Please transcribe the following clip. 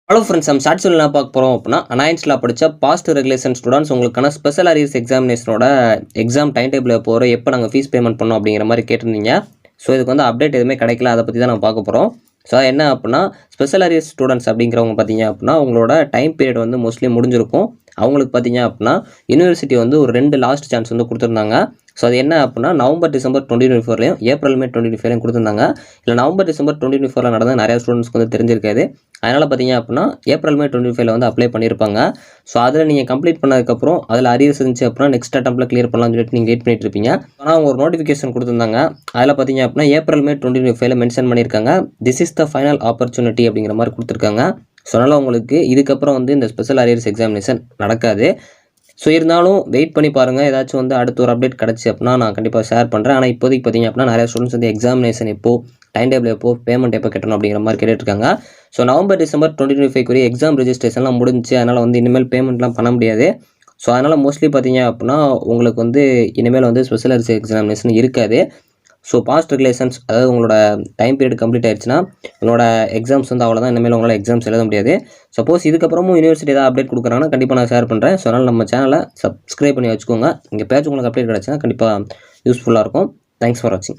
Hello friends, நம்ம short என்ன பார்க்க போகிறோம் அப்படின்னா, அனாயன்ஸில் படித்த பாஸ்ட் ரெகுலேஷன் ஸ்டூடெண்ட்ஸ் உங்களுக்கான ஸ்பெஷல் அரியர்ஸ் எக்ஸாமினேஷனோட எக்ஸாம் டைம் டேபிள் போகிற எப்போ நாங்கள் ஃபீஸ் பேமெண்ட் பண்ணோம் அப்படிங்கிற மாதிரி கேட்டிருந்தீங்க. ஸோ இதுக்கு வந்து அப்டேட் எதுவுமே கிடைக்கல. அதை பற்றி தான் நம்ம பார்க்க போகிறோம். ஸோ என்ன அப்படின்னா, ஸ்பெஷல் அரியர்ஸ் ஸ்டூடெண்ட்ஸ் அப்படிங்கிறவங்க பார்த்தீங்க அப்படின்னா, உங்களோட டைம் பீரியட் வந்து மோஸ்ட்லி முடிஞ்சிருக்கும். அவங்களுக்கு பார்த்தீங்க அப்படின்னா, யூனிவர்சிட்டி வந்து ஒரு 2 லாஸ்ட் சான்ஸ் வந்து கொடுத்துருந்தாங்க. ஸோ அது என்ன அப்படின்னா, நவம்பர் டிசம்பர் 2024லையும் ஏப்ரல் மே 2025லையும் கொடுத்துருந்தாங்க. இல்லை நவம்பர் டிசம்பர் 2024ல் நடந்த நிறையா ஸ்டூடெண்ட்ஸ்க்கு வந்து தெரிஞ்சிருக்காது. அதனால் பார்த்தீங்க அப்படின்னா ஏப்ரல் மே 25ல வந்து அப்ளை பண்ணியிருப்பாங்க. ஸோ அதில் நீங்கள் கம்ப்ளீட் பண்ணதுக்கப்புறம் அதில் அரியர்ஸ் இருந்துச்சு அப்படின்னா நெக்ஸ்ட் அட்டம்ப்ட்டில் கிளியர் பண்ணலாம்னு சொல்லிட்டு நீங்கள் வெயிட் பண்ணிட்டு இருப்பீங்க. ஆனால் அவங்க ஒரு நோட்டிஃபிகேஷன் கொடுத்துருந்தாங்க. அதில் பார்த்தீங்க அப்படின்னா ஏப்ரல் மே 2025ல மென்ஷன் பண்ணியிருக்காங்க, this is the final opportunity அப்படிங்கிற மாதிரி கொடுத்துருக்காங்க. ஸோ அதனால் உங்களுக்கு இதுக்கப்புறம் வந்து இந்த ஸ்பெஷல் அரியர்ஸ் எக்ஸாமினேஷன் நடக்காது. ஸோ இருந்தாலும் வெயிட் பண்ணி பாருங்கள். ஏதாச்சும் வந்து அடுத்த ஒரு அப்டேட் கிடச்சி அப்படின்னா நான் கண்டிப்பாக ஷேர் பண்ணுறேன். ஆனால் இப்போதைக்கு பார்த்தீங்க அப்படின்னா நிறைய ஸ்டூடெண்ட்ஸ் வந்து எக்ஸாமினேஷன் எப்போ, டைம் டேபிள் எப்போ, பேமெண்ட் எப்போ கட்டணும் அப்படிங்கிற மாதிரி கேட்டுட்ருக்காங்க. ஸோ நவம்பர் டிசம்பர் 2025 எக்ஸாம் ரெஜிஸ்ட்ரேஷன்லாம் முடிஞ்சு. அதனால் வந்து இனிமேல் பேமெண்ட்லாம் பண்ண முடியாது. ஸோ அதனால் மோஸ்ட்லி பார்த்தீங்க அப்படின்னா உங்களுக்கு வந்து இனிமேல் வந்து ஸ்பெஷல் அரியர்ஸ் எக்ஸாமினேஷன் இருக்காது. ஸோ பாஸ்ட் ரெகுலேஷன்ஸ், அதாவது உங்களோட டைம் பீரியட் கம்ப்ளீட் ஆயிடுச்சுன்னா உங்களோட எக்ஸாம்ஸ் வந்து அவ்வளோதான். இனிமேல் உங்களால் எக்ஸாம்ஸ் எழுத முடியாது. சப்போஸ் இதுக்கப்புறமும் யூனிவர்சிட்டி ஏதாவது அப்டேட் கொடுக்குறாங்கன்னா கண்டிப்பாக நான் ஷேர் பண்ணுறேன். ஸோ அதனால் நம்ம சேனலை சப்ஸ்கிரைப் பண்ணி வச்சுக்கோங்க. இங்கே பேச்சு உங்களுக்கு அப்டேட் கிடச்சுன்னா கண்டிப்பாக யூஸ்ஃபுல்லாக இருக்கும். தேங்க்ஸ் ஃபார் வாட்சிங்.